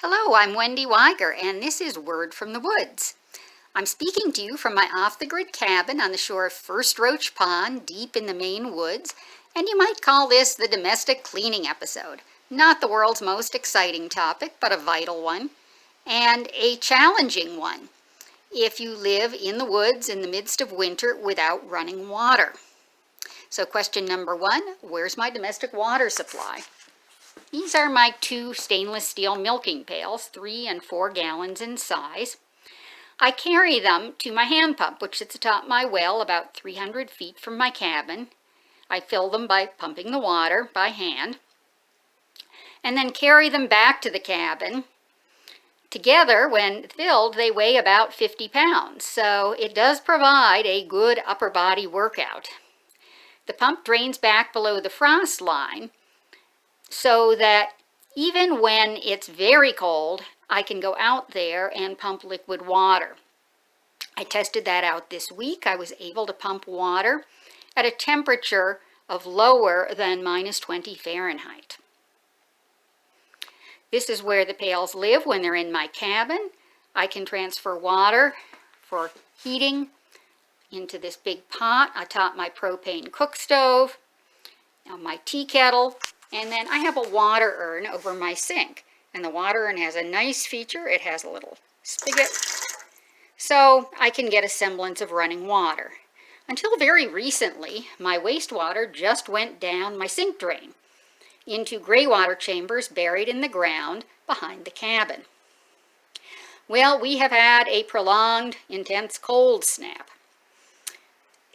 Hello, I'm Wendy Weiger, and this is Word from the Woods. I'm speaking to you from my off-the-grid cabin on the shore of First Roach Pond, deep in the Maine woods, and you might call this the domestic cleaning episode. Not the world's most exciting topic, but a vital one, and a challenging one if you live in the woods in the midst of winter without running water. So question number one, where's my domestic water supply? These are my two stainless steel milking pails, 3 and 4 gallons in size. I carry them to my hand pump, which sits atop my well about 300 feet from my cabin. I fill them by pumping the water by hand, and then carry them back to the cabin. Together, when filled, they weigh about 50 pounds, so it does provide a good upper body workout. The pump drains back below the frost line, so that even when it's very cold, I can go out there and pump liquid water. I tested that out this week. I was able to pump water at a temperature of lower than -20 Fahrenheit. This is where the pails live when they're in my cabin. I can transfer water for heating into this big pot atop my propane cook stove, my tea kettle, and then I have a water urn over my sink. And the water urn has a nice feature. It has a little spigot, so I can get a semblance of running water. Until very recently, my wastewater just went down my sink drain into gray water chambers buried in the ground behind the cabin. Well, we have had a prolonged, intense cold snap.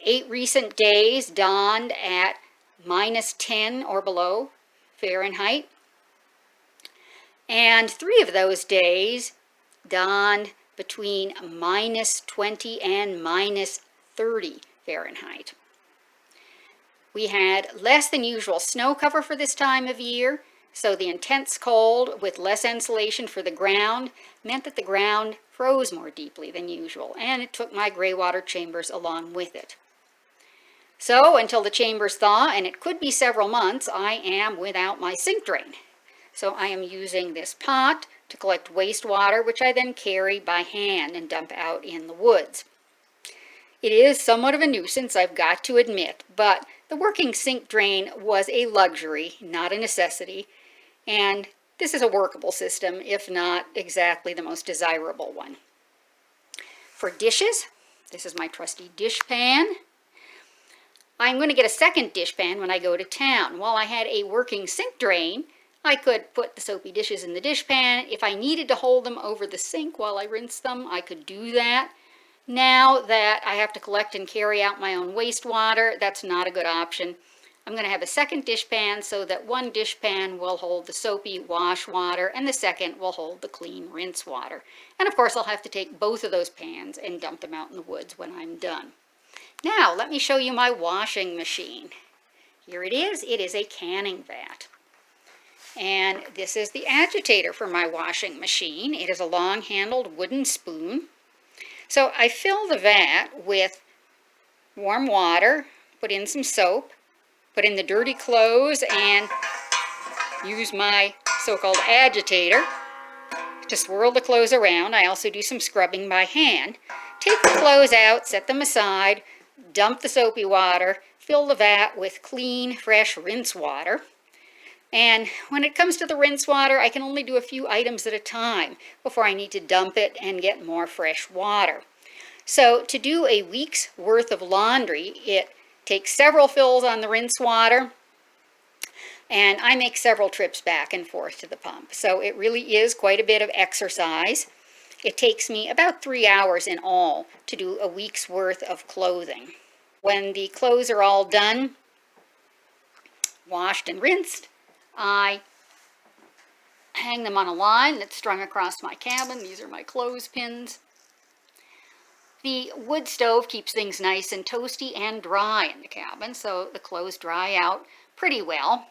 8 recent days dawned at -10 or below Fahrenheit, and 3 of those days dawned between -20 and -30 Fahrenheit. We had less than usual snow cover for this time of year, so the intense cold with less insulation for the ground meant that the ground froze more deeply than usual, and it took my gray water chambers along with it. So until the chambers thaw, and it could be several months, I am without my sink drain. So I am using this pot to collect wastewater, which I then carry by hand and dump out in the woods. It is somewhat of a nuisance, I've got to admit, but the working sink drain was a luxury, not a necessity, and this is a workable system, if not exactly the most desirable one. For dishes, this is my trusty dish pan. I'm going to get a second dishpan when I go to town. While I had a working sink drain, I could put the soapy dishes in the dishpan. If I needed to hold them over the sink while I rinsed them, I could do that. Now that I have to collect and carry out my own wastewater, that's not a good option. I'm going to have a second dishpan so that one dishpan will hold the soapy wash water and the second will hold the clean rinse water. And of course, I'll have to take both of those pans and dump them out in the woods when I'm done. Now, let me show you my washing machine. Here it is. It is a canning vat. And this is the agitator for my washing machine. It is a long-handled wooden spoon. So I fill the vat with warm water, put in some soap, put in the dirty clothes, and use my so-called agitator to swirl the clothes around. I also do some scrubbing by hand. Take the clothes out, set them aside, dump the soapy water, fill the vat with clean, fresh rinse water. And when it comes to the rinse water, I can only do a few items at a time before I need to dump it and get more fresh water. So to do a week's worth of laundry, it takes several fills on the rinse water, and I make several trips back and forth to the pump. So it really is quite a bit of exercise. It takes me about 3 hours in all to do a week's worth of clothing. When the clothes are all done, washed and rinsed, I hang them on a line that's strung across my cabin. These are my clothespins. The wood stove keeps things nice and toasty and dry in the cabin, so the clothes dry out pretty well.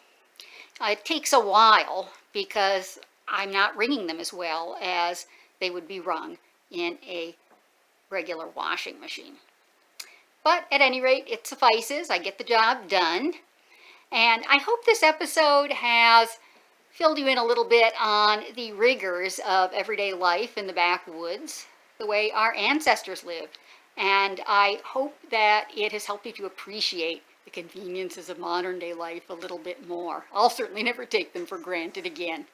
It takes a while because I'm not wringing them as well as they would be wrung in a regular washing machine. But at any rate, it suffices. I get the job done. And I hope this episode has filled you in a little bit on the rigors of everyday life in the backwoods, the way our ancestors lived. And I hope that it has helped you to appreciate the conveniences of modern day life a little bit more. I'll certainly never take them for granted again.